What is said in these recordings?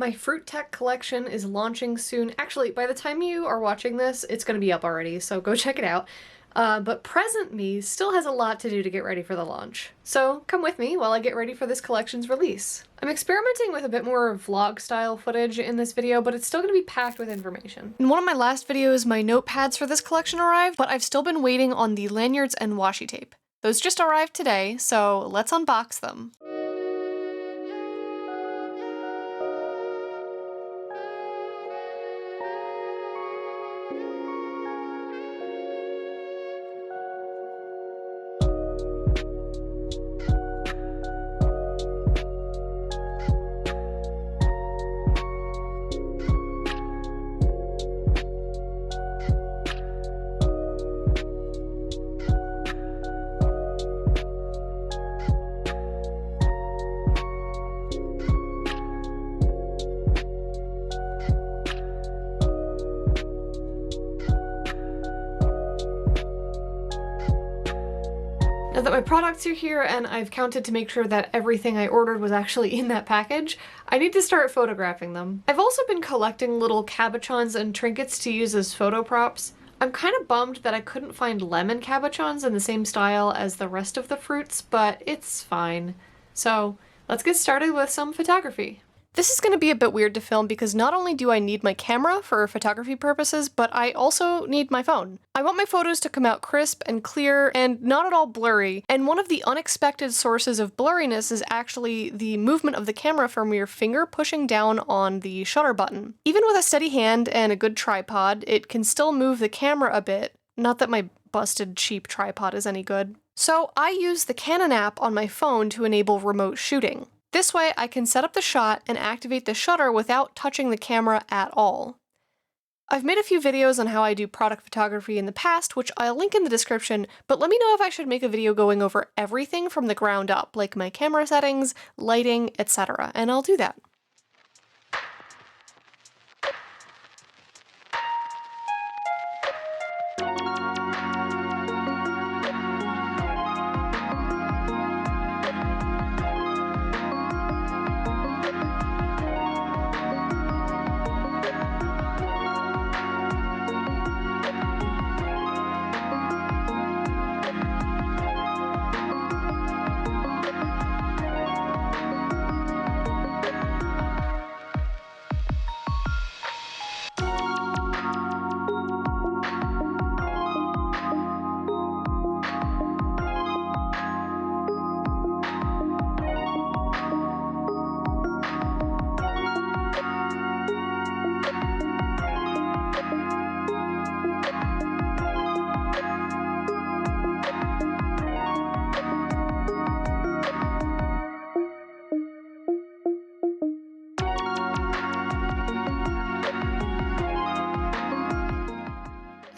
My fruit tech collection is launching soon. Actually, by the time you are watching this, it's going to be up already, so go check it out. But present me still has a lot to do to get ready for the launch. So come with me while I get ready for this collection's release. I'm experimenting with a bit more vlog-style footage in this video, but it's still going to be packed with information. In one of my last videos, my notepads for this collection arrived, but I've still been waiting on the lanyards and washi tape. Those just arrived today, so let's unbox them. Now that my products are here and I've counted to make sure that everything I ordered was actually in that package, I need to start photographing them. I've also been collecting little cabochons and trinkets to use as photo props. I'm kind of bummed that I couldn't find lemon cabochons in the same style as the rest of the fruits, but it's fine. So let's get started with some photography. This is going to be a bit weird to film because not only do I need my camera for photography purposes, but I also need my phone. I want my photos to come out crisp and clear and not at all blurry, and one of the unexpected sources of blurriness is actually the movement of the camera from your finger pushing down on the shutter button. Even with a steady hand and a good tripod, it can still move the camera a bit. Not that my busted cheap tripod is any good. So I use the Canon app on my phone to enable remote shooting. This way I can set up the shot and activate the shutter without touching the camera at all. I've made a few videos on how I do product photography in the past, which I'll link in the description, but let me know if I should make a video going over everything from the ground up, like my camera settings, lighting, etc., and I'll do that.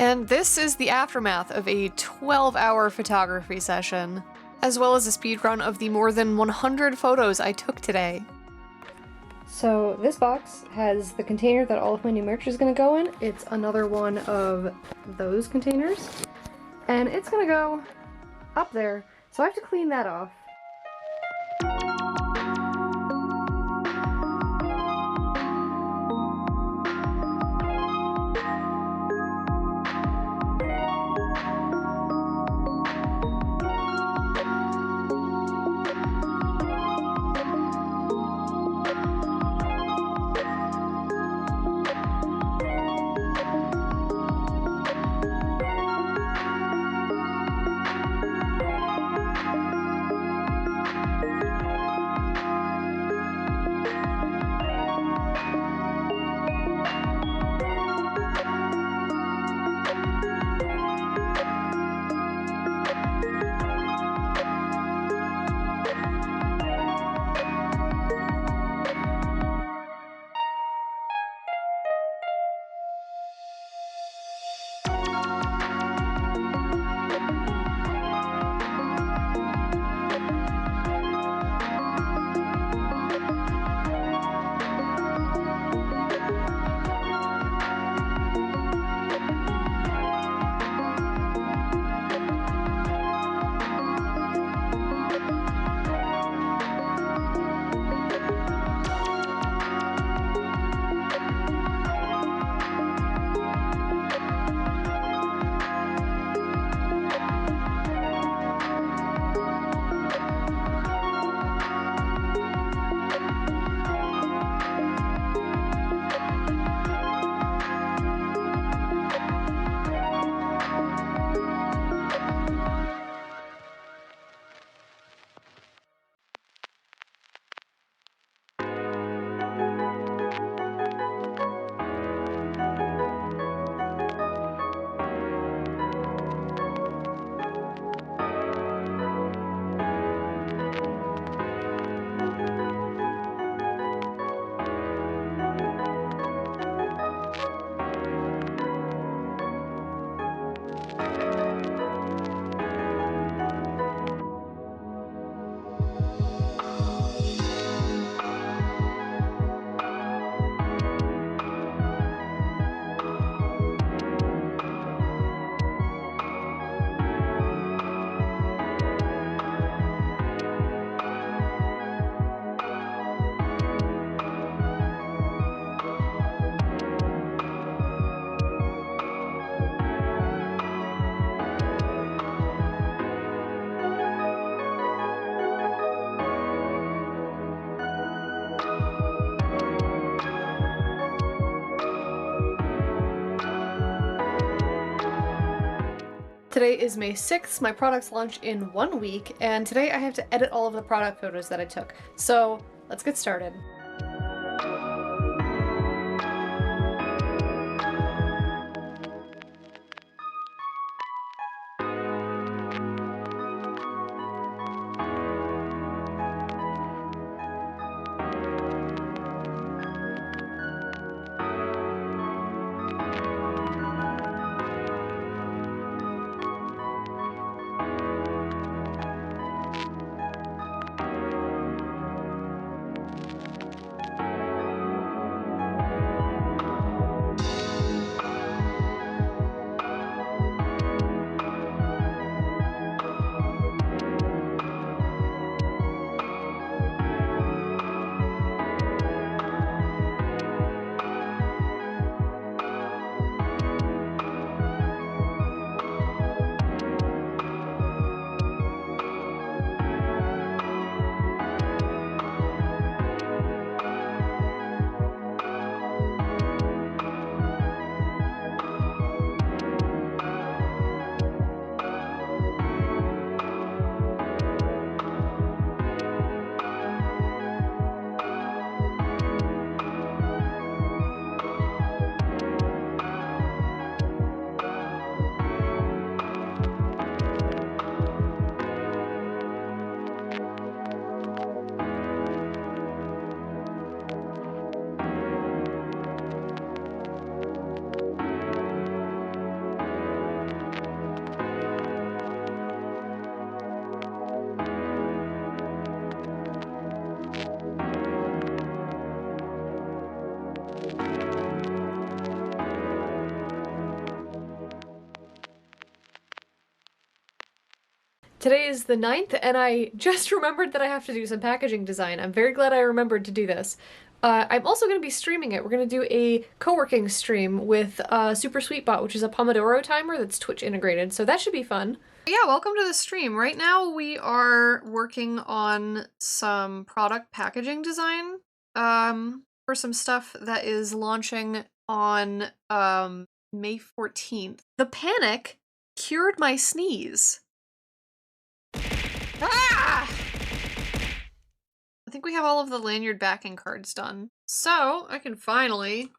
And this is the aftermath of a 12-hour photography session, as well as a speedrun of the more than 100 photos I took today. So this box has the container that all of my new merch is going to go in. It's another one of those containers, and it's going to go up there, so I have to clean that off. Today is May 6th, my products launch in 1 week, and today I have to edit all of the product photos that I took. So let's get started. Today is the 9th, and I just remembered that I have to do some packaging design. I'm very glad I remembered to do this. I'm also going to be streaming it. We're going to do a co-working stream with Super Sweetbot, which is a Pomodoro timer that's Twitch integrated, so that should be fun. Yeah, welcome to the stream. Right now we are working on some product packaging design for some stuff that is launching on May 14th. The panic cured my sneeze. Ah! I think we have all of the lanyard backing cards done. So I can finally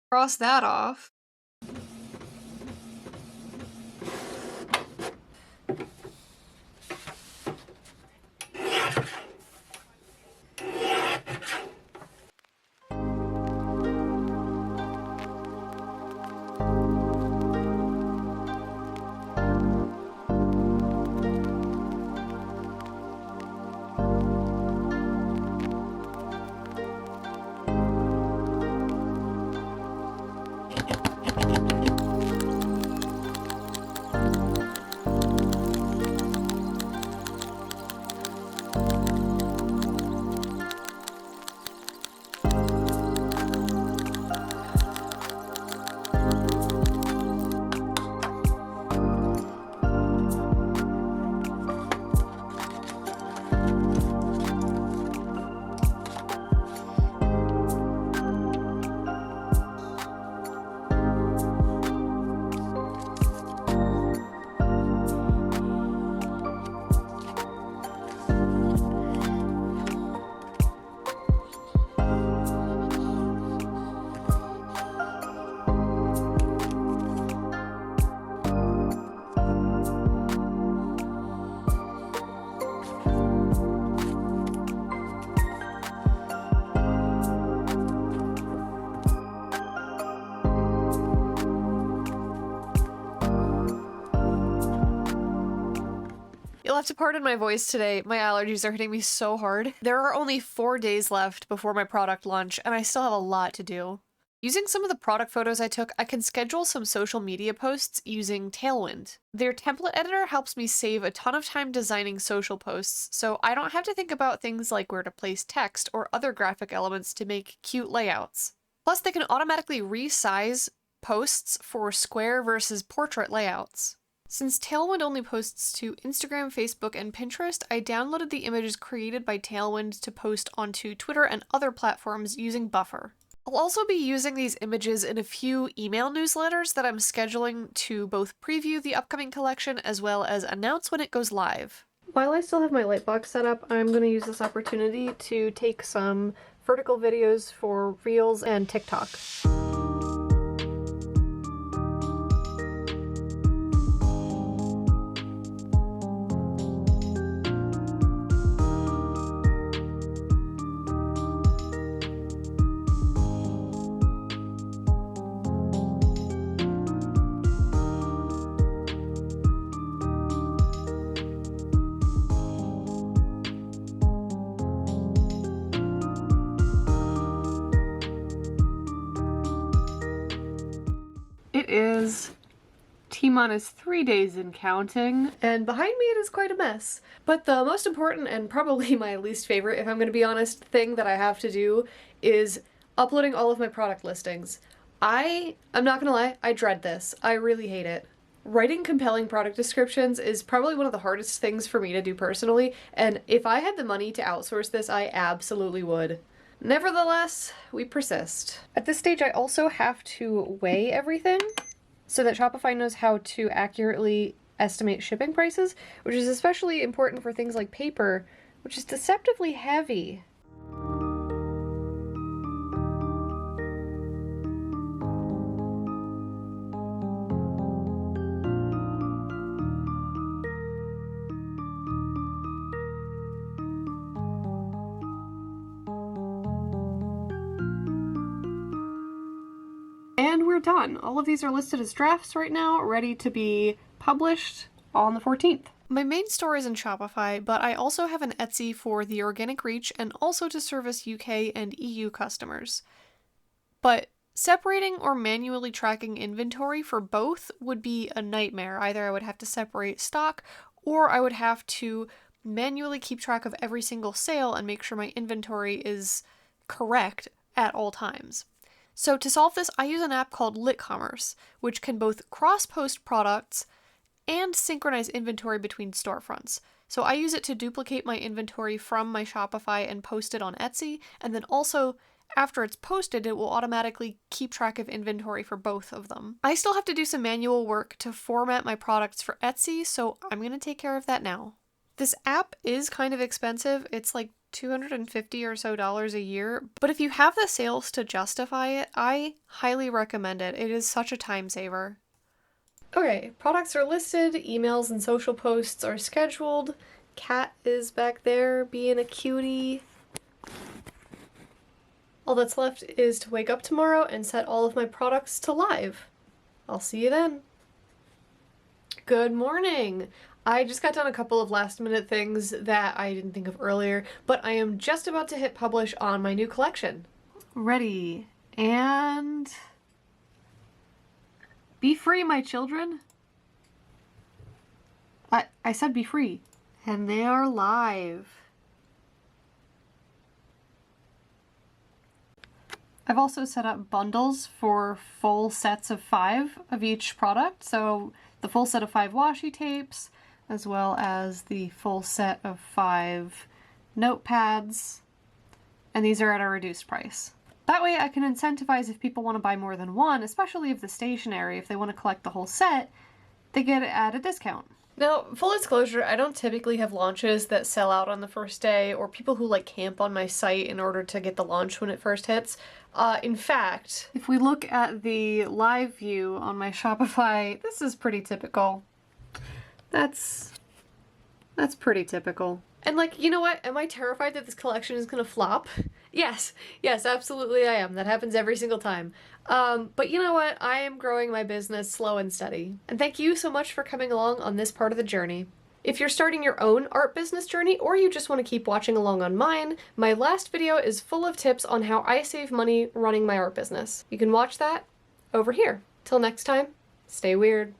cross that off. You'll have to pardon my voice today. My allergies are hitting me so hard. There are only 4 days left before my product launch, and I still have a lot to do. Using some of the product photos I took, I can schedule some social media posts using Tailwind. Their template editor helps me save a ton of time designing social posts, so I don't have to think about things like where to place text or other graphic elements to make cute layouts. Plus, they can automatically resize posts for square versus portrait layouts. Since Tailwind only posts to Instagram, Facebook, and Pinterest, I downloaded the images created by Tailwind to post onto Twitter and other platforms using Buffer. I'll also be using these images in a few email newsletters that I'm scheduling to both preview the upcoming collection as well as announce when it goes live. While I still have my lightbox set up, I'm going to use this opportunity to take some vertical videos for Reels and TikTok. It is T-minus 3 days and counting, and behind me it is quite a mess. But the most important, and probably my least favorite, if I'm gonna be honest, thing that I have to do is uploading all of my product listings. I'm not gonna lie, I dread this. I really hate it. Writing compelling product descriptions is probably one of the hardest things for me to do personally, and if I had the money to outsource this, I absolutely would. Nevertheless, we persist. At this stage, I also have to weigh everything so that Shopify knows how to accurately estimate shipping prices, which is especially important for things like paper, which is deceptively heavy. And we're done. All of these are listed as drafts right now, ready to be published on the 14th. My main store is in Shopify, but I also have an Etsy for the organic reach and also to service UK and EU customers. But separating or manually tracking inventory for both would be a nightmare. Either I would have to separate stock, or I would have to manually keep track of every single sale and make sure my inventory is correct at all times. So to solve this, I use an app called LitCommerce, which can both cross-post products and synchronize inventory between storefronts. So I use it to duplicate my inventory from my Shopify and post it on Etsy, and then also, after it's posted, it will automatically keep track of inventory for both of them. I still have to do some manual work to format my products for Etsy, so I'm going to take care of that now. This app is kind of expensive. It's like $250 or so a year, but if you have the sales to justify it, I highly recommend it. It is such a time saver. Okay, products are listed, emails and social posts are scheduled. Cat is back there being a cutie. All that's left is to wake up tomorrow and set all of my products to live. I'll see you then. Good morning! I just got done a couple of last minute things that I didn't think of earlier, but I am just about to hit publish on my new collection. Ready, and... Be free, my children. I said be free. And they are live. I've also set up bundles for full sets of 5 of each product, so the full set of 5 washi tapes, as well as the full set of 5 notepads, and these are at a reduced price. That way I can incentivize if people want to buy more than one, especially if the stationery, if they want to collect the whole set, they get it at a discount. Now, full disclosure, I don't typically have launches that sell out on the first day, or people who like camp on my site in order to get the launch when it first hits. In fact, if we look at the live view on my Shopify, this is pretty typical. That's pretty typical. And like, you know what? Am I terrified that this collection is gonna flop? Yes, absolutely I am. That happens every single time. But you know what? I am growing my business slow and steady. And thank you so much for coming along on this part of the journey. If you're starting your own art business journey, or you just want to keep watching along on mine, my last video is full of tips on how I save money running my art business. You can watch that over here. Till next time, stay weird.